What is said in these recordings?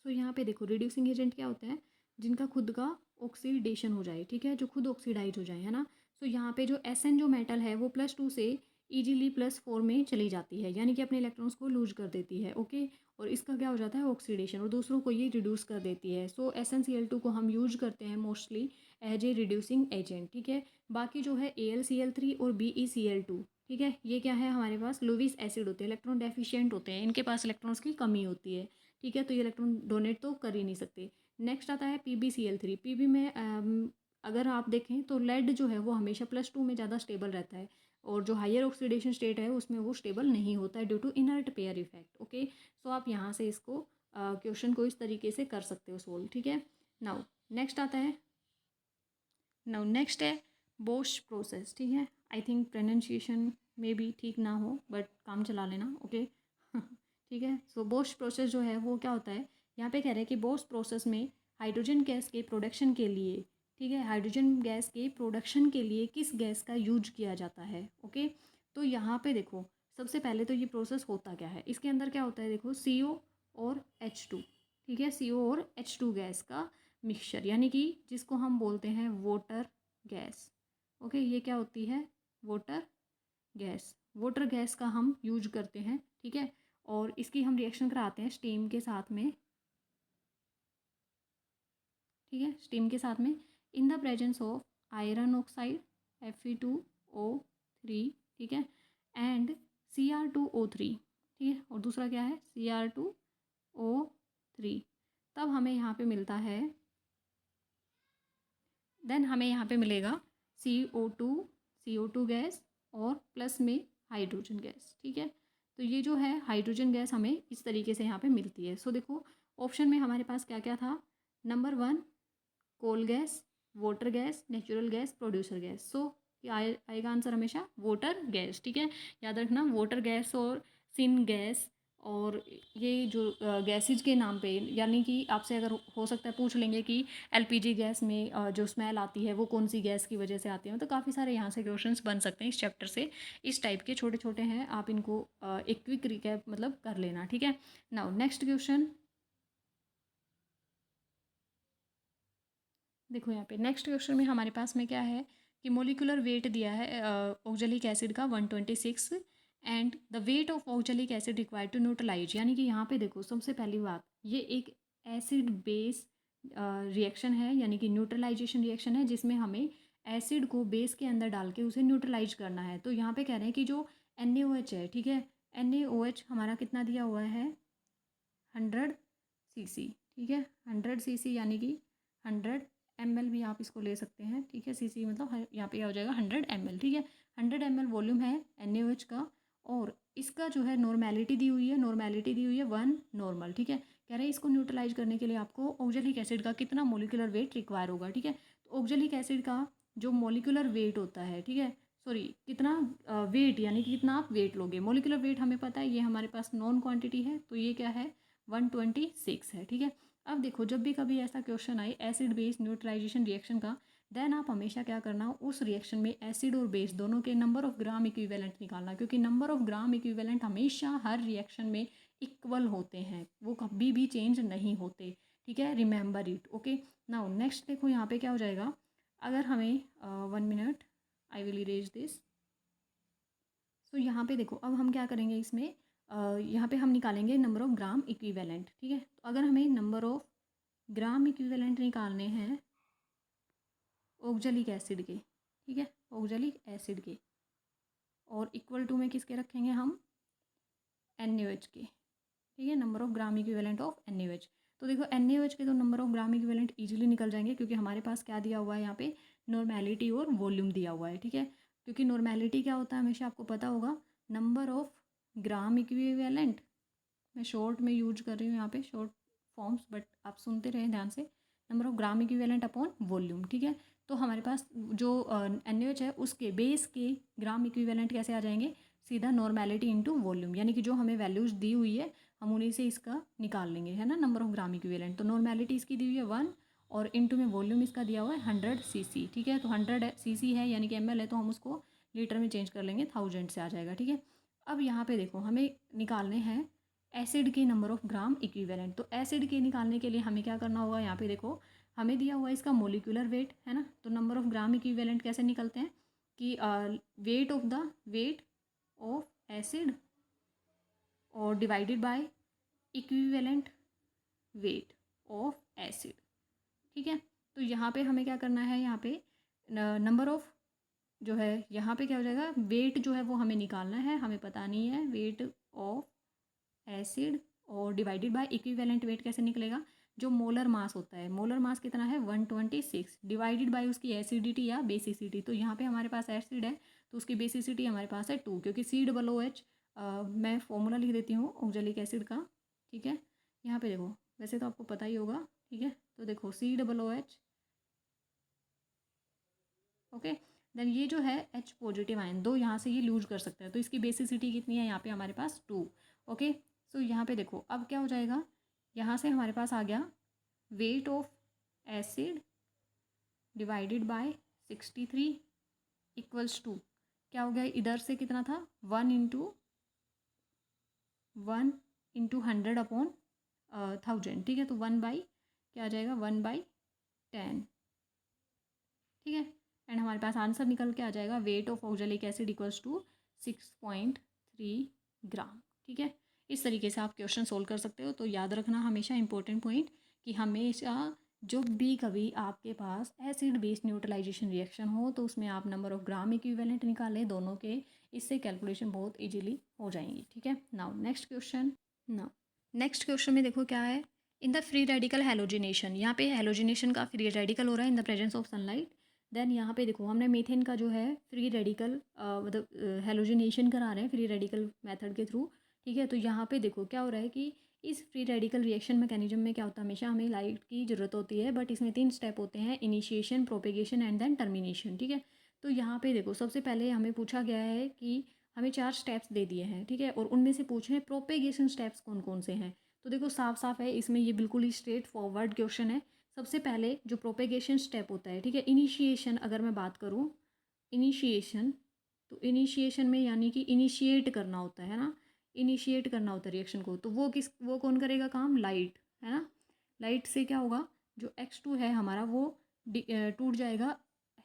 सो यहाँ पे देखो रिड्यूसिंग एजेंट क्या होते हैं, जिनका खुद का ऑक्सीडेशन हो जाए, ठीक है, जो खुद ऑक्सीडाइज हो जाए, है ना। सो यहाँ पे जो SN जो मेटल है वो +2 से इजीली +4 में चली जाती है, यानी कि अपने इलेक्ट्रॉन्स को लूज कर देती है, ओके। और इसका क्या हो जाता है, ऑक्सीडेशन, और दूसरों को ये रिड्यूस कर देती है। सो SnCl2 को हम यूज करते हैं mostly as a reducing agent, ठीक है। बाकी जो है AlCl3 और BeCl2, ठीक है, ये क्या है हमारे पास लुईस एसिड होते हैं, इलेक्ट्रॉन डेफिशिएंट होते हैं, इनके पास इलेक्ट्रॉन्स की कमी होती है, ठीक है, तो ये इलेक्ट्रॉन डोनेट तो कर ही नहीं सकते। नेक्स्ट आता है PbCl3। पीबी में अगर आप देखें तो लेड जो है वो हमेशा +2 में ज़्यादा स्टेबल रहता है, और जो हायर ऑक्सीडेशन स्टेट है उसमें वो स्टेबल नहीं होता है due to inert pair effect, okay. So आप यहाँ से इसको क्वेश्चन को इस तरीके से कर सकते हो सोल्व, ठीक है। नाउ नेक्स्ट आता है, नाउ नेक्स्ट है बोश प्रोसेस, ठीक है। आई थिंक प्रोनाउंसिएशन में भी ठीक ना हो बट काम चला लेना, ओके। ठीक है। सो बोश प्रोसेस जो है वो क्या होता है, यहाँ पे कह रहे हैं कि बोश प्रोसेस में हाइड्रोजन गैस के प्रोडक्शन के लिए, ठीक है, हाइड्रोजन गैस के प्रोडक्शन के लिए किस गैस का यूज किया जाता है, ओके। तो यहाँ पे देखो सबसे पहले तो ये प्रोसेस होता क्या है, इसके अंदर क्या होता है, देखो CO और H2, ठीक है, CO और H2 गैस का मिक्सचर, यानी कि जिसको हम बोलते हैं वाटर गैस, ओके। ये क्या होती है, वाटर गैस। वाटर गैस का हम यूज करते हैं, ठीक है, और इसकी हम रिएक्शन कराते हैं स्टीम के साथ में, ठीक है, स्टीम के साथ में, इन the presence of iron oxide Fe2O3, ठीक है, एंड Cr2O3, ठीक है, और दूसरा क्या है Cr2O3। तब हमें यहाँ पे मिलता है, देन हमें यहाँ पे मिलेगा CO2 गैस और प्लस में हाइड्रोजन गैस, ठीक है। तो ये जो है हाइड्रोजन गैस हमें इस तरीके से यहाँ पे मिलती है। सो देखो ऑप्शन में हमारे पास क्या क्या था, number 1 coal gas, water gas, natural gas, producer gas. So आएगा आंसर हमेशा वाटर गैस, ठीक है। याद रखना वाटर गैस और सिन गैस और ये जो गैसेज के नाम पे, यानी कि आपसे अगर हो सकता है पूछ लेंगे कि LPG गैस में जो स्मेल आती है वो कौन सी गैस की वजह से आती है, तो काफ़ी सारे यहाँ से क्वेश्चंस बन सकते हैं इस चैप्टर से। इस टाइप के छोटे छोटे हैं, आप इनको एक क्विक रिकैप मतलब कर लेना, ठीक है। नाउ नेक्स्ट क्वेश्चन देखो, यहाँ पे नेक्स्ट क्वेश्चन में हमारे पास में क्या है कि मोलिकुलर वेट दिया है ऑक्जेलिक एसिड का 126 and the weight of oxalic acid required to neutralise, यानी कि यहाँ पे देखो सबसे पहली बात ये एक एसिड बेस रिएक्शन है, यानी कि न्यूट्रलाइजेशन रिएक्शन है, जिसमें हमें एसिड को बेस के अंदर डाल के उसे न्यूट्रलाइज करना है। तो यहाँ पे कह रहे हैं कि जो NaOH है, ठीक है, NaOH हमारा कितना दिया हुआ है 100 cc, ठीक है, 100 cc यानी कि 100 ml भी आप इसको ले सकते हैं, ठीक है। cc मतलब यहाँ पे क्या हो जाएगा 100 ml, ठीक है। 100 ml वॉल्यूम है NaOH का, और इसका जो है नॉर्मेलिटी दी हुई है, नॉर्मेलिटी दी हुई है 1 नॉर्मल, ठीक है। कह रहे हैं इसको न्यूट्रलाइज करने के लिए आपको ऑक्जेलिक एसिड का कितना मोलिकुलर वेट रिक्वायर होगा, ठीक है। तो ऑक्जेलिक एसिड का जो मोलिकुलर वेट होता है, ठीक है, सॉरी कितना वेट, यानी कि कितना आप वेट लोगे, मोलिकुलर वेट हमें पता है ये हमारे पास नॉन क्वांटिटी है, तो ये क्या है 126 है, ठीक है। अब देखो जब भी कभी ऐसा क्वेश्चन आए एसिड बेस न्यूट्रलाइजेशन रिएक्शन का, देन आप हमेशा क्या करना, उस रिएक्शन में एसिड और बेस दोनों के नंबर ऑफ ग्राम इक्विवेलेंट निकालना, क्योंकि नंबर ऑफ ग्राम इक्विवेलेंट हमेशा हर रिएक्शन में इक्वल होते हैं, वो कभी भी चेंज नहीं होते, ठीक है, remember it, okay. Now next देखो यहाँ पे क्या हो जाएगा, अगर हमें 1 minute I will erase this. So यहाँ पे देखो अब हम क्या करेंगे इसमें, यहाँ पे हम निकालेंगे नंबर ऑफ ग्राम इक्विवेलेंट, ठीक है। तो अगर हमें नंबर ऑफ ग्राम इक्विवेलेंट निकालने हैं ऑक्जेलिक एसिड के, ठीक है, ऑक्जेलिक एसिड के, और इक्वल टू में किसके रखेंगे हम NaOH के, ठीक है, number of gram equivalent of NaOH। तो देखो NaOH के तो number of gram equivalent easily निकल जाएंगे, क्योंकि हमारे पास क्या दिया हुआ है यहाँ पे नॉर्मेलिटी और वॉल्यूम दिया हुआ है, ठीक है। क्योंकि नॉर्मेलिटी क्या होता है हमेशा आपको पता होगा, नंबर ऑफ ग्राम इक्विवेलेंट, मैं शॉर्ट में यूज कर रही हूँ यहाँ पे शॉर्ट फॉर्म्स, बट आप सुनते रहें ध्यान से, number of gram equivalent upon volume, ठीक है। तो हमारे पास जो NaOH है उसके बेस के ग्राम इक्विवेलेंट कैसे आ जाएंगे, सीधा नॉर्मेलिटी इंटू वॉल्यूम, यानी कि जो हमें वैल्यूज दी हुई है हम उन्हीं से इसका निकाल लेंगे, है ना, नंबर ऑफ ग्राम इक्विवेलेंट। तो नॉर्मेलिटी इसकी दी हुई है 1 और इंटू में वॉल्यूम इसका दिया हुआ है 100 cc, ठीक है। तो 100 cc है यानी कि ml है, तो हम उसको लीटर में चेंज कर लेंगे, 1000 से आ जाएगा, ठीक है। अब यहाँ पे देखो हमें निकालने हैं एसिड के नंबर ऑफ ग्राम इक्विवेलेंट। तो एसिड के निकालने के लिए हमें क्या करना होगा, यहाँ पे देखो हमें दिया हुआ है इसका मोलिकुलर वेट, है ना। तो नंबर ऑफ ग्राम इक्विवेलेंट कैसे निकलते हैं कि वेट ऑफ एसिड और divided by equivalent weight of acid, ठीक है। तो यहाँ पे हमें क्या करना है, यहाँ पे नंबर ऑफ जो है यहाँ पे क्या हो जाएगा, वेट जो है वो हमें निकालना है, हमें पता नहीं है वेट ऑफ एसिड और डिवाइडेड बाय इक्विवेलेंट वेट कैसे निकलेगा, जो मोलर मास होता है, मोलर मास कितना है 126 डिवाइडेड बाय उसकी एसिडिटी या बेसिसिटी। तो यहाँ पे हमारे पास एसिड है तो उसकी बेसिसिटी हमारे पास है 2, क्योंकि COOH मैं फॉर्मूला लिख देती हूँ ऑक्जेलिक एसिड का, ठीक है। यहाँ पे देखो वैसे तो आपको पता ही होगा, ठीक है। तो देखो COOH, ओके। देन ये जो है H पॉजिटिव आयन, दो यहाँ से ये लूज कर सकता है, तो इसकी बेसिसिटी कितनी है यहाँ पे हमारे पास 2, ओके। सो यहाँ पे देखो अब क्या हो जाएगा, यहाँ से हमारे पास आ गया weight of acid divided by 63 equals to क्या हो गया, इधर से कितना था 1 इंटू 100/1000, ठीक है। तो 1/, क्या आ जाएगा 1/10, ठीक है। एंड हमारे पास आंसर निकल के आ जाएगा weight of oxalic acid equals to 6.3 gram, ठीक है। इस तरीके से आप क्वेश्चन सोल्व कर सकते हो। तो याद रखना हमेशा इंपॉर्टेंट पॉइंट कि हमेशा जब भी कभी आपके पास एसिड बेस न्यूट्रलाइजेशन रिएक्शन हो तो उसमें आप नंबर ऑफ ग्राम इक्विवेलेंट निकालें दोनों के, इससे कैलकुलेशन बहुत इजीली हो जाएंगी, ठीक है। नाउ नेक्स्ट क्वेश्चन में देखो क्या है, in the free radical halogenation, यहाँ पे हेलोजिनेशन का फ्री रेडिकल हो रहा है in the presence of sunlight. Then यहाँ पे देखो हमने मीथेन का जो है फ्री रेडिकल मतलब हेलोजिनेशन करा रहे हैं फ्री रेडिकल मेथड के थ्रू, ठीक है। तो यहाँ पे देखो क्या हो रहा है कि इस फ्री रेडिकल रिएक्शन मैकेनिज्म में क्या होता है, हमेशा हमें लाइट की ज़रूरत होती है, बट इसमें 3 स्टेप होते हैं, initiation, propagation and then termination, ठीक है। तो यहाँ पे देखो सबसे पहले हमें पूछा गया है कि हमें 4 स्टेप्स दे दिए हैं, ठीक है, और उनमें से पूछे हैं प्रोपेगेशन स्टेप्स कौन कौन से हैं। तो देखो साफ साफ है इसमें, ये बिल्कुल ही स्ट्रेट फॉरवर्ड क्वेश्चन है। सबसे पहले जो प्रोपेगेशन स्टेप होता है, ठीक है, इनिशिएशन अगर मैं बात करूँ, इनिशिएशन, तो इनिशिएशन में यानी कि इनिशिएट करना होता है ना, इनिशिएट करना होता है रिएक्शन को, तो वो कौन करेगा काम, लाइट, है ना। लाइट से क्या होगा, जो X2 है हमारा वो टूट जाएगा,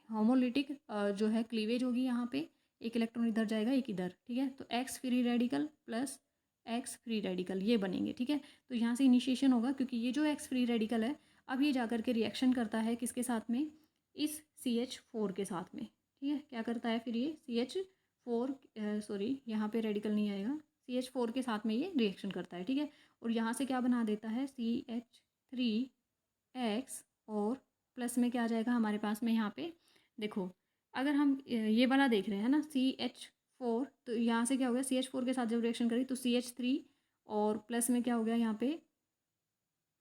होमोलिटिक जो है क्लीवेज होगी, यहाँ पे एक इलेक्ट्रॉन इधर जाएगा एक इधर, ठीक है। तो X free radical plus X free radical ये बनेंगे, ठीक है। तो यहाँ से इनिशिएशन होगा क्योंकि ये जो X फ्री रेडिकल है अब ये जाकर के रिएक्शन करता है किसके साथ में, इस CH4 के साथ में, ठीक है। क्या करता है फिर ये CH4 सॉरी यहाँ पे रेडिकल नहीं आएगा, CH4 के साथ में ये रिएक्शन करता है, ठीक है। और यहाँ से क्या बना देता है CH3X, और प्लस में क्या आ जाएगा हमारे पास में, यहाँ पे देखो अगर हम ये वाला देख रहे हैं ना CH4, तो यहाँ से क्या हो गया, CH4 के साथ जब रिएक्शन करी तो CH3 और प्लस में क्या हो गया यहाँ पे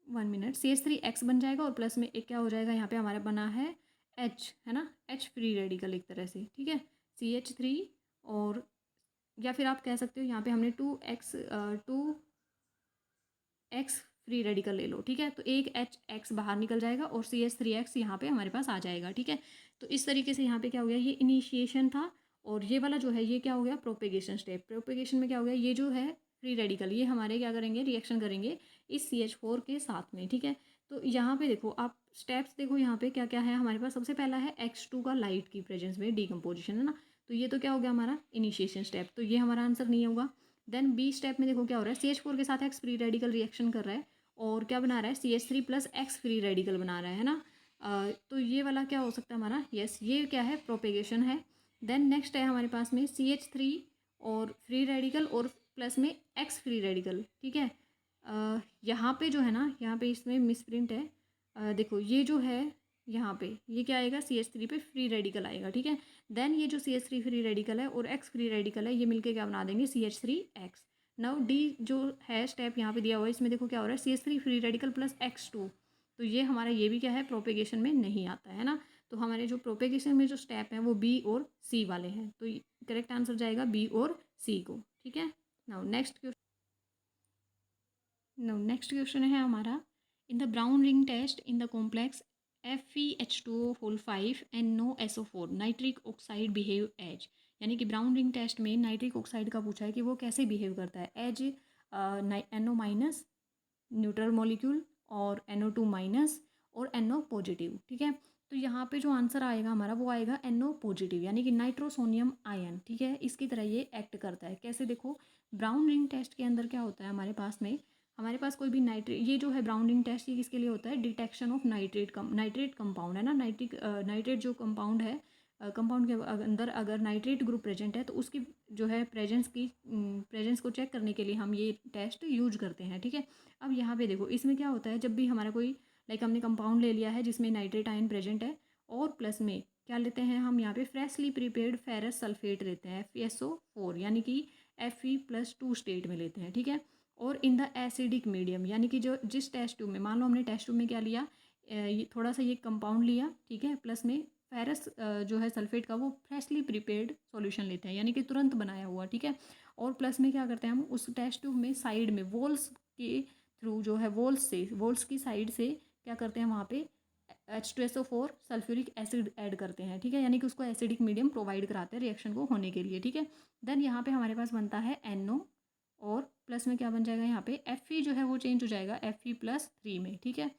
1 मिनट CH3X बन जाएगा, और प्लस में एक क्या हो जाएगा यहाँ पे हमारा बना है H, है ना, H फ्री रेडिकल एक तरह से, ठीक है। CH3 और या फिर आप कह सकते हो यहाँ पे हमने 2X फ्री रेडिकल ले लो, ठीक है। तो एक HX बाहर निकल जाएगा और CH3X यहाँ पे हमारे पास आ जाएगा, ठीक है। तो इस तरीके से यहाँ पे क्या हो गया, ये इनिशिएशन था, और ये वाला जो है ये क्या हो गया, प्रोपेगेशन स्टेप। प्रोपेगेशन में क्या हो गया, ये जो है फ्री रेडिकल ये हमारे क्या करेंगे, रिएक्शन करेंगे इस CH4 के साथ में, ठीक है। तो यहाँ पे देखो आप स्टेप्स देखो यहाँ पे क्या क्या है हमारे पास। सबसे पहला है X2 का लाइट की प्रेजेंस में डीकम्पोजिशन, है ना। तो ये तो क्या हो गया हमारा इनिशिएशन स्टेप, तो ये हमारा आंसर नहीं होगा। देन B स्टेप में देखो क्या हो रहा है, CH4 के साथ X फ्री रेडिकल रिएक्शन कर रहा है और क्या बना रहा है, CH3 plus X free radical बना रहा है ना। तो ये वाला क्या हो सकता है हमारा, यस ये क्या है, प्रोपेगेशन है। देन नेक्स्ट है हमारे पास में CH3 और फ्री रेडिकल और प्लस में X फ्री रेडिकल, ठीक है। यहाँ पे जो है ना, यहाँ पे इसमें मिसप्रिंट है, देखो ये जो है यहाँ पे ये क्या आएगा, CH3 पे फ्री रेडिकल आएगा, ठीक है। देन ये जो CH3 फ्री रेडिकल है और X फ्री रेडिकल है ये मिलके क्या बना देंगे, CH3X। नाउ D जो है स्टेप यहाँ पे दिया हुआ है, इसमें देखो क्या हो रहा है, CH3 free radical plus X2, तो ये हमारा ये भी क्या है, प्रोपेगेशन में नहीं आता है ना। तो हमारे जो प्रोपेगेशन में जो स्टेप हैं वो B और C वाले हैं, तो करेक्ट आंसर जाएगा B और C को, ठीक है। नाउ नेक्स्ट क्वेश्चन है हमारा, in the brown ring test in the complex FeH2O5 and no SO4 nitric oxide behave as, यानी कि ब्राउन रिंग टेस्ट में नाइट्रिक ऑक्साइड का पूछा है कि वो कैसे बिहेव करता है, as NO minus neutral molecule और NO2 माइनस और NO पॉजिटिव, ठीक है। तो यहाँ पे जो आंसर आएगा हमारा वो आएगा NO पॉजिटिव, यानी कि नाइट्रोसोनियम आयन, ठीक है। इसकी तरह ये एक्ट करता है। कैसे, देखो ब्राउन रिंग टेस्ट के अंदर क्या होता है हमारे पास में, हमारे पास कोई भी नाइट्रेट, ये जो है ब्राउन रिंग टेस्ट ये किसके लिए होता है, डिटेक्शन ऑफ नाइट्रेट कंपाउंड है ना, नाइट्रेट जो कंपाउंड है, कंपाउंड के अंदर अगर नाइट्रेट ग्रुप प्रेजेंट है तो उसकी जो है प्रेजेंस को चेक करने के लिए हम ये टेस्ट यूज करते हैं, ठीक है। अब यहाँ पे देखो इसमें क्या होता है, जब भी हमारा कोई लाइक हमने कंपाउंड ले लिया है जिसमें नाइट्रेट आयन प्रेजेंट है और प्लस में क्या लेते हैं हम यहाँ पे फ्रेशली प्रिपेयर्ड फेरस सल्फेट लेते हैं FeSO4, यानी कि Fe+2 स्टेट में लेते हैं, ठीक है। और इन द एसिडिक मीडियम, यानी कि जो जिस टेस्ट ट्यूब में, मान लो हमने टेस्ट ट्यूब में क्या लिया, ये थोड़ा सा ये कंपाउंड लिया, ठीक है, प्लस में फेरस जो है सल्फेट का वो फ्रेशली प्रिपेयर्ड सॉल्यूशन लेते हैं, यानी कि तुरंत बनाया हुआ, ठीक है। और प्लस में क्या करते हैं हम उस टेस्ट ट्यूब में साइड में वॉल्स के थ्रू जो है वॉल्स की साइड से क्या करते हैं वहाँ पे H2SO4 सल्फ्यूरिक एसिड ऐड करते हैं, ठीक है, यानी कि उसको एसिडिक मीडियम प्रोवाइड कराते हैं रिएक्शन को होने के लिए, ठीक है। देन यहाँ पे हमारे पास बनता है NO और प्लस में क्या बन जाएगा यहाँ पे Fe जो है वो चेंज हो जाएगा Fe+3 में, ठीक है।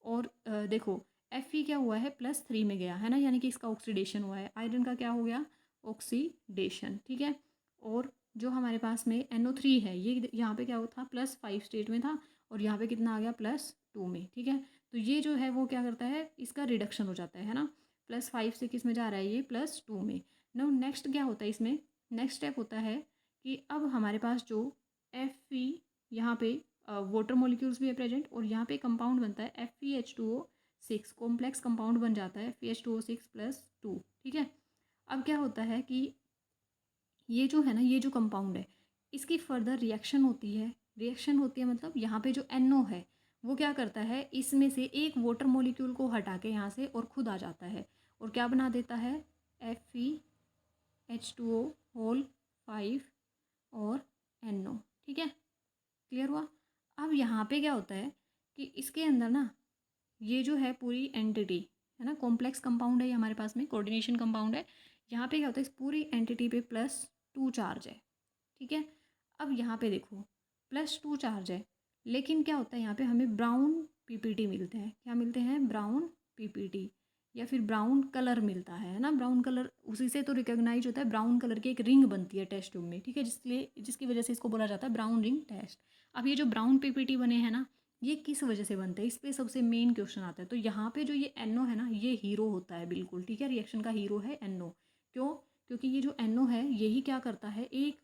और देखो Fe क्या हुआ है +3 में गया है ना, यानी कि इसका ऑक्सीडेशन हुआ है। आयरन का क्या हो गया, ऑक्सीडेशन, ठीक है। और जो हमारे पास में NO3 है ये यहाँ पे क्या था, +5 स्टेट में था और यहाँ पे कितना आ गया +2 में, ठीक है। तो ये जो है वो क्या करता है, इसका रिडक्शन हो जाता है ना, +5 से किस में जा रहा है ये +2 में। नो नेक्स्ट क्या होता है इसमें, नेक्स्ट स्टेप होता है कि अब हमारे पास जो Fe यहाँ पे वाटर मॉलिक्यूल्स भी है प्रेजेंट और यहाँ पे कंपाउंड बनता है FeH2O6, कॉम्प्लेक्स कंपाउंड बन जाता है FeH2O6+2, ठीक है। अब क्या होता है कि ये जो है ना, ये जो कंपाउंड है इसकी फर्दर रिएक्शन होती है मतलब यहाँ पे जो NO है वो क्या करता है, इसमें से एक वाटर मॉलिक्यूल को हटा के यहाँ से और खुद आ जाता है और क्या बना देता है FeH2O5 और NO, ठीक है, क्लियर हुआ। अब यहाँ पे क्या होता है कि इसके अंदर ना ये जो है पूरी एंटिटी है ना, कॉम्प्लेक्स कंपाउंड है ये हमारे पास में, कोऑर्डिनेशन कंपाउंड है। यहाँ पे क्या होता है, इस पूरी एंटिटी पे +2 चार्ज है, ठीक है। अब यहाँ पे देखो +2 चार्ज है, लेकिन क्या होता है यहाँ पे हमें ब्राउन PPT मिलते हैं, क्या मिलते हैं, ब्राउन PPT या फिर ब्राउन कलर मिलता है ना, ब्राउन कलर उसी से तो रिकॉग्नाइज होता है, ब्राउन कलर की एक रिंग बनती है टेस्ट ट्यूब में, ठीक है, जिसकी वजह से इसको बोला जाता है ब्राउन रिंग टेस्ट। अब ये जो ब्राउन PPT बने हैं ना, ये किस वजह से बनते हैं, इस पर सबसे मेन क्वेश्चन आता है। तो यहाँ पे जो ये NO है ना, ये हीरो होता है बिल्कुल, ठीक है, रिएक्शन का हीरो है NO। क्यों, क्योंकि ये जो NO है यही क्या करता है, एक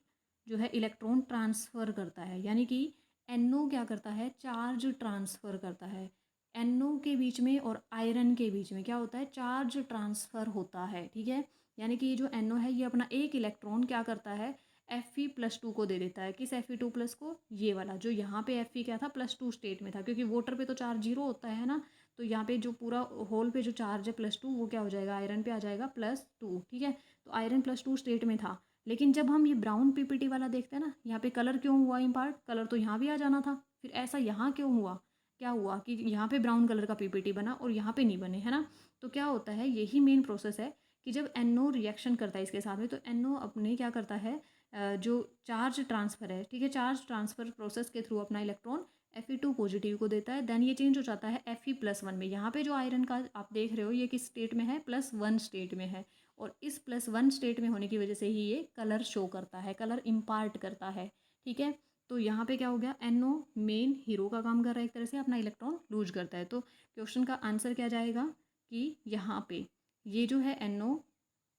जो है इलेक्ट्रॉन ट्रांसफ़र करता है, यानी कि NO क्या करता है, चार्ज ट्रांसफ़र करता है। NO के बीच में और आयरन के बीच में क्या होता है, चार्ज ट्रांसफ़र होता है, ठीक है। यानी कि ये जो NO है ये अपना एक इलेक्ट्रॉन क्या करता है, Fe+2 को दे देता है, किस Fe2+ को, ये वाला जो यहाँ पे Fe क्या था, +2 स्टेट में था, क्योंकि वाटर पे तो चार्ज 0 होता है ना, तो यहाँ पे जो पूरा होल पे जो चार्ज है +2 वो क्या हो जाएगा, आयरन पे आ जाएगा +2, ठीक है। तो आयरन +2 स्टेट में था, लेकिन जब हम ये ब्राउन PPT वाला देखते हैं ना, यहाँ पे कलर क्यों हुआ इम्पार्ट, कलर तो यहाँ भी आ जाना था, फिर ऐसा यहाँ क्यों हुआ, क्या हुआ कि यहाँ पे ब्राउन कलर का PPT बना और यहाँ पे नहीं बने, है ना। तो क्या होता है, यही मेन प्रोसेस है कि जब NO रिएक्शन करता है इसके साथ में तो NO अपने क्या करता है, जो चार्ज ट्रांसफ़र है, ठीक है, चार्ज ट्रांसफ़र प्रोसेस के थ्रू अपना इलेक्ट्रॉन Fe2 पॉजिटिव को देता है। देन ये चेंज हो जाता है Fe+1 में। यहाँ पे जो आयरन का आप देख रहे हो ये किस स्टेट में है, +1 स्टेट में है, और इस +1 स्टेट में होने की वजह से ही ये कलर शो करता है, कलर इम्पार्ट करता है, ठीक है। तो यहाँ पे क्या हो गया, NO मेन हीरो का काम कर रहा है, एक तरह से अपना इलेक्ट्रॉन लूज करता है। तो क्वेश्चन का आंसर क्या जाएगा कि यहाँ पे ये जो है NO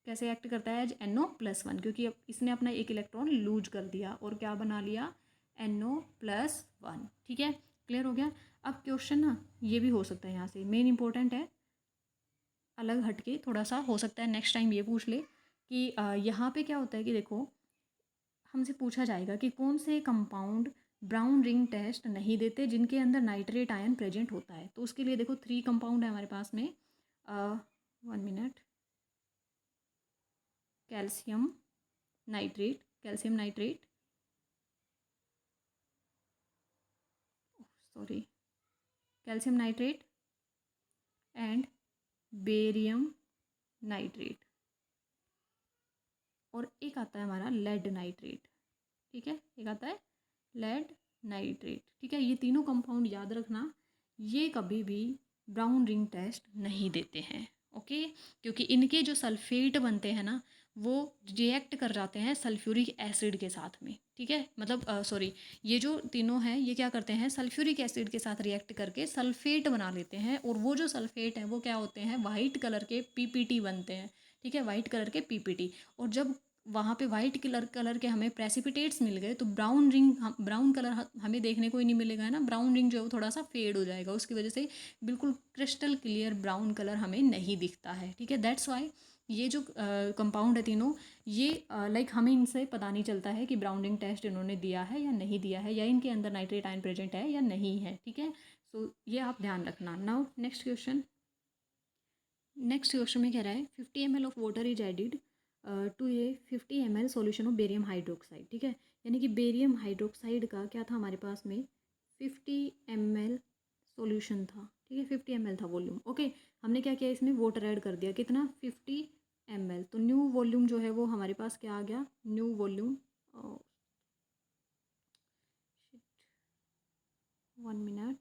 कैसे एक्ट करता है, एज NO+1, क्योंकि अब इसने अपना एक इलेक्ट्रॉन लूज कर दिया और क्या बना लिया, NO+1, ठीक है, क्लियर हो गया। अब क्वेश्चन ना ये भी हो सकता है यहाँ से, मेन इंपॉर्टेंट है, अलग हटके थोड़ा सा हो सकता है नेक्स्ट टाइम ये पूछ ले कि यहाँ पे क्या होता है कि देखो हमसे पूछा जाएगा कि कौन से कंपाउंड ब्राउन रिंग टेस्ट नहीं देते जिनके अंदर नाइट्रेट आयन प्रेजेंट होता है। तो उसके लिए देखो 3 कंपाउंड है हमारे पास में, 1 minute, calcium nitrate, sorry, calcium nitrate and barium nitrate, और एक आता है हमारा लेड नाइट्रेट, ठीक है, एक आता है लेड नाइट्रेट। ठीक है, ये तीनों कंपाउंड याद रखना, ये कभी भी ब्राउन रिंग टेस्ट नहीं देते हैं। ओके, क्योंकि इनके जो सल्फेट बनते हैं ना वो रिएक्ट कर जाते हैं सल्फ्यूरिक एसिड के साथ में। ठीक है, मतलब सॉरी, ये जो तीनों हैं ये क्या करते हैं, सल्फ्यूरिक एसिड के साथ रिएक्ट करके सल्फेट बना लेते हैं, और वो जो सल्फेट है वो क्या होते हैं, वाइट कलर के पीपीटी बनते हैं। ठीक है, वाइट कलर के पीपीटी। और जब वहाँ पे वाइट कलर के हमें प्रेसिपिटेट्स मिल गए तो ब्राउन रिंग, ब्राउन कलर हमें देखने को ही नहीं मिलेगा, है ना। ब्राउन रिंग जो है वो थोड़ा सा फेड हो जाएगा, उसकी वजह से बिल्कुल क्रिस्टल क्लियर ब्राउन कलर हमें नहीं दिखता है। ठीक है, दैट्स वाई ये जो कंपाउंड है तीनों, ये लाइक हमें इनसे पता नहीं चलता है कि ब्राउन रिंग टेस्ट इन्होंने दिया है या नहीं दिया है, या इनके अंदर नाइट्रेट आयन प्रेजेंट है या नहीं है। ठीक है, सो ये आप ध्यान रखना। Now next question. Next question में कह रहा है 50 ml of water is added to a 50 ml solution of barium hydroxide. ठीक है, यानी कि बेरियम हाइड्रोक्साइड का क्या था हमारे पास में, 50 ml सॉल्यूशन था। ठीक है, 50 ml था वॉल्यूम। ओके, हमने क्या किया, इसमें वाटर ऐड कर दिया, कितना, 50 ml। तो न्यू वॉल्यूम जो है वो हमारे पास क्या आ गया, new volume, 1 minute,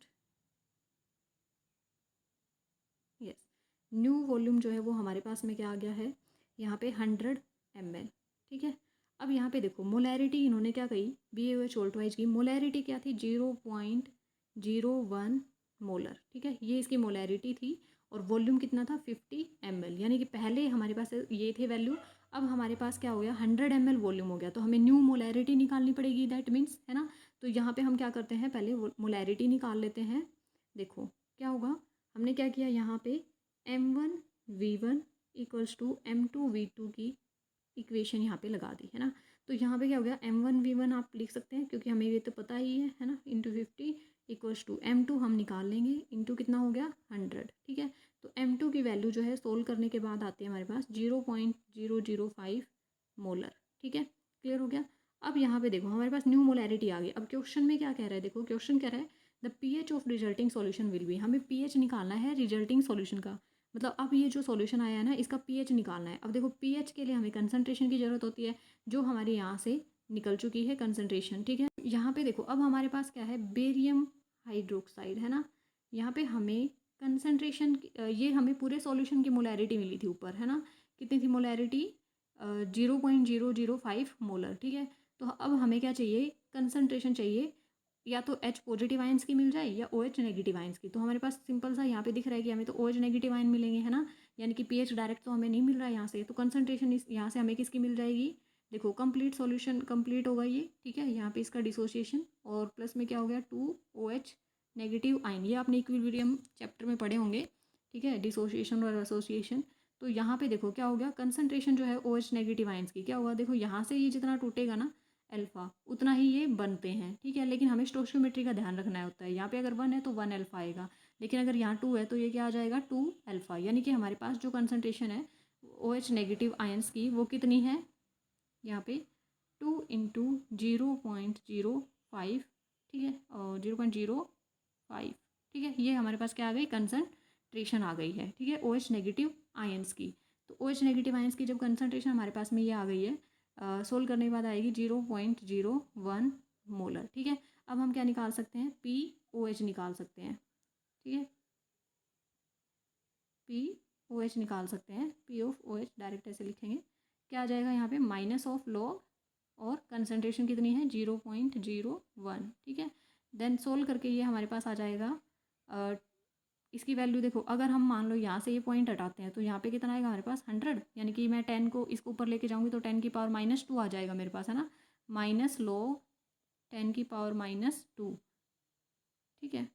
yes, new volume जो है वो हमारे पास में क्या आ गया है, यहाँ पे 100 ml। ठीक है, अब यहाँ पे देखो मोलैरिटी इन्होंने क्या कही, BaOH वोल्टवाइज की मोलैरिटी क्या थी, 0.01 मोलर। ठीक है, ये इसकी मोलैरिटी थी, और वॉल्यूम कितना था, 50 ml। यानी कि पहले हमारे पास ये थे वैल्यू, अब हमारे पास क्या हो गया, 100 ml वॉल्यूम हो गया, तो हमें न्यू मोलैरिटी निकालनी पड़ेगी, दैट मीन्स, है ना। तो यहाँ पे हम क्या करते हैं, पहले मोलैरिटी निकाल लेते हैं। देखो क्या होगा, हमने क्या किया, यहाँ पे M1V1 इक्वल्स टू M2V2 की इक्वेशन यहाँ पे लगा दी, है ना। तो यहाँ पे क्या हो गया, M1V1 आप लिख सकते हैं क्योंकि हमें ये तो पता ही है ना, इंटू 50 इक्वल्स टू M2 हम निकाल लेंगे, इंटू कितना हो गया, 100। ठीक है, तो M2 की वैल्यू जो है सोल्व करने के बाद आती है हमारे पास 0.005 मोलर। ठीक है, क्लियर हो गया। अब यहाँ पे देखो हमारे पास न्यू मोलैरिटी आ गई। अब क्वेश्चन में क्या कह रहा है, देखो क्वेश्चन कह रहा है the pH of resulting solution will be, हमें पीएच निकालना है रिजल्टिंग सॉल्यूशन का, मतलब अब ये जो सॉल्यूशन आया है ना इसका पीएच निकालना है। अब देखो पीएच के लिए हमें कंसंट्रेशन की ज़रूरत होती है, जो हमारे यहाँ से निकल चुकी है कंसंट्रेशन। ठीक है, यहाँ पे देखो अब हमारे पास क्या है, बेरियम हाइड्रोक्साइड, है ना। यहाँ पे हमें कंसंट्रेशन, ये हमें पूरे सॉल्यूशन की मोलैरिटी मिली थी ऊपर, है ना। कितनी थी मोलैरिटी, 0.005 मोलर। ठीक है, तो अब हमें क्या चाहिए, कंसंट्रेशन चाहिए, या तो H पॉजिटिव आयंस की मिल जाए या OH नेगेटिव आयंस की। तो हमारे पास सिंपल सा यहाँ पे दिख रहा है कि हमें तो OH नेगेटिव आयन मिलेंगे, है ना। यानी कि पीएच डायरेक्ट तो हमें नहीं मिल रहा है यहाँ से, तो कंसंट्रेशन यहाँ से हमें किसकी मिल जाएगी, देखो कंप्लीट सॉल्यूशन कंप्लीट होगा ये। ठीक है, यहाँ पे इसका डिसोसिएशन, और प्लस में क्या हो गया, 2OH नेगेटिव आयन, ये आपने इक्विलिब्रियम चैप्टर में पढ़े होंगे। ठीक है, डिसोसिएशन और एसोसिएशन। तो यहाँ पे देखो क्या हो गया, कंसंट्रेशन जो है OH नेगेटिव आयंस की क्या होगा, देखो यहाँ से ये जितना टूटेगा ना अल्फ़ा, उतना ही ये बनते हैं। ठीक है, लेकिन हमें स्टोइकियोमेट्री का ध्यान रखना होता है, यहाँ पे अगर 1 है तो 1 अल्फ़ा आएगा, लेकिन अगर यहाँ 2 है तो ये क्या आ जाएगा, 2 अल्फ़ा। यानी कि हमारे पास जो कंसनट्रेशन है OH नेगेटिव आयंस की वो कितनी है, यहाँ पे 2 इंटू 0.05। ठीक है, और 0.05। ठीक है, ये हमारे पास क्या आ गई, कंसनट्रेशन आ गई है। ठीक है, OH नेगेटिव आयंस की। तो OH नेगेटिव आयंस की जब कंसनट्रेशन हमारे पास में ये आ गई है, सोल्व करने के बाद आएगी 0.01 मोलर। ठीक है, अब हम क्या निकाल सकते हैं, POH निकाल सकते हैं। ठीक है, POH निकाल सकते हैं, P ऑफ OH डायरेक्ट ऐसे लिखेंगे, क्या आ जाएगा यहाँ पे, माइनस ऑफ लॉग, और कंसनट्रेशन कितनी है, 0.01। ठीक है, देन सोल्व करके ये हमारे पास आ जाएगा, इसकी वैल्यू देखो, अगर हम मान लो यहाँ से ये पॉइंट हटाते हैं तो यहाँ पे कितना आएगा हमारे पास, 100। यानी कि मैं 10 को इसको ऊपर लेके जाऊँगी तो 10 की पावर -2 आ जाएगा मेरे पास, है ना, माइनस लो 10 की पावर -2। ठीक है,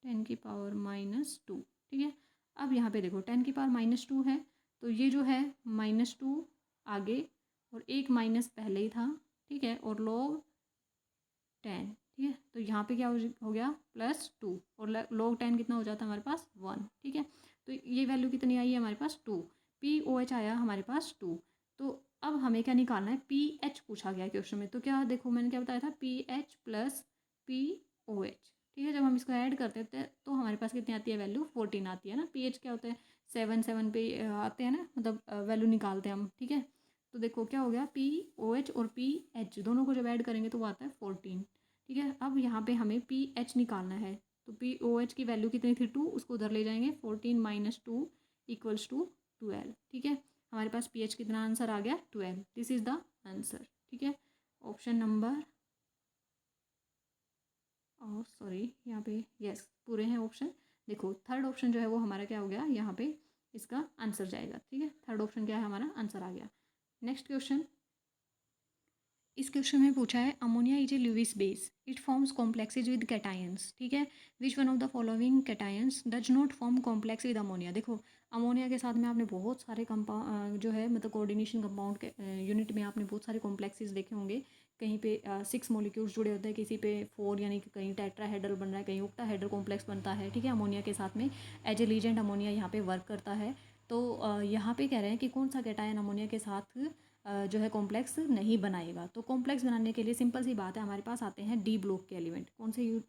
10 की पावर -2। ठीक है, अब यहाँ पे देखो 10 की पावर -2 है, तो ये जो है -2 आगे और एक माइनस पहले ही था। ठीक है, और log 10। ठीक है, तो यहाँ पे क्या हो गया, +2, और log 10 कितना हो जाता है हमारे पास, 1। ठीक है, तो ये वैल्यू कितनी आई है हमारे पास, 2। POH आया हमारे पास 2। तो अब हमें क्या निकालना है, PH पूछा गया क्वेश्चन में, तो क्या देखो मैंने क्या बताया था, PH प्लस POH। ठीक है, जब हम इसको ऐड करते हैं तो हमारे पास कितनी आती है वैल्यू, 14 आती है ना। PH क्या होता है, 7 पे आते हैं ना, मतलब वैल्यू निकालते हैं हम। ठीक है, तो देखो क्या हो गया, POH और PH दोनों को जब ऐड करेंगे तो वो आता है 14। ठीक है, अब यहाँ पे हमें PH निकालना है, तो POH की वैल्यू कितनी थी 2, उसको उधर ले जाएंगे, 14 माइनस 2 इक्वल्स टू 12। ठीक है, हमारे पास PH कितना आंसर आ गया 12। This is the answer. ठीक है, ऑप्शन नंबर सॉरी यहाँ पे यस पूरे हैं ऑप्शन। देखो थर्ड ऑप्शन जो है वो हमारा क्या हो गया, यहाँ पे इसका आंसर जाएगा। ठीक है, थर्ड ऑप्शन क्या है हमारा, आंसर आ गया। नेक्स्ट क्वेश्चन, इस क्वेश्चन में पूछा है ammonia is a Lewis base, it forms complexes with cations. ठीक है, which one of the following cations does not form complex with ammonia. देखो अमोनिया के साथ में आपने बहुत सारे कंपाउंड जो है मतलब कोऑर्डिनेशन कंपाउंड के यूनिट में आपने बहुत सारे कॉम्प्लेक्सेस देखे होंगे। कहीं पे 6 मॉलिक्यूल्स जुड़े होते हैं, किसी पे 4, यानी कि कहीं टेट्राहेड्रल बन रहा है, कहीं ऑक्टाहेड्रल कॉम्प्लेक्स बनता है। ठीक है, अमोनिया के साथ में एज ए लीजेंड अमोनिया यहाँ पे वर्क करता है। तो यहाँ पे कह रहे हैं कि कौन सा कैटायन अमोनिया के साथ जो है कॉम्प्लेक्स नहीं बनाएगा। तो कॉम्प्लेक्स बनाने के लिए सिंपल सी बात है, हमारे पास आते हैं डी ब्लॉक के एलिमेंट।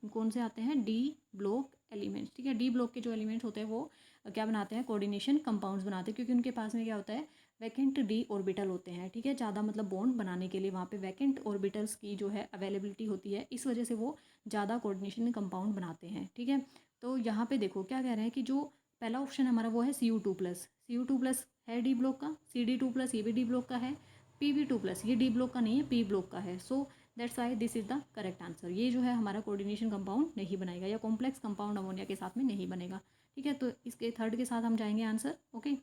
कौन से आते हैं, डी ब्लॉक एलिमेंट्स। ठीक है, डी ब्लॉक के जो एलिमेंट्स होते हैं वो क्या बनाते हैं, कोऑर्डिनेशन कंपाउंड्स बनाते हैं, क्योंकि उनके पास में क्या होता है, वैकेंट डी ऑर्बिटल होते हैं। ठीक है, ज़्यादा मतलब बॉन्ड बनाने के लिए वहाँ पे वैकेंट ऑर्बिटल्स की जो है अवेलेबिलिटी होती है, इस वजह से वो ज़्यादा कोऑर्डिनेशन कंपाउंड बनाते हैं। ठीक है, तो यहाँ पे देखो क्या कह रहे हैं कि जो पहला ऑप्शन हमारा वो है Cu2+। Cu2+ है डी ब्लॉक का, CD2+ ये भी डी ब्लॉक का है, Pb2+ ये डी ब्लॉक का नहीं है, पी ब्लॉक का है। So that's why this is the correct answer. ये जो है हमारा कोऑर्डिनेशन कंपाउंड नहीं बनेगा, या कॉम्प्लेक्स कंपाउंड अमोनिया के साथ में नहीं बनेगा। ठीक है, तो इसके थर्ड के साथ हम जाएंगे आंसर। ओके,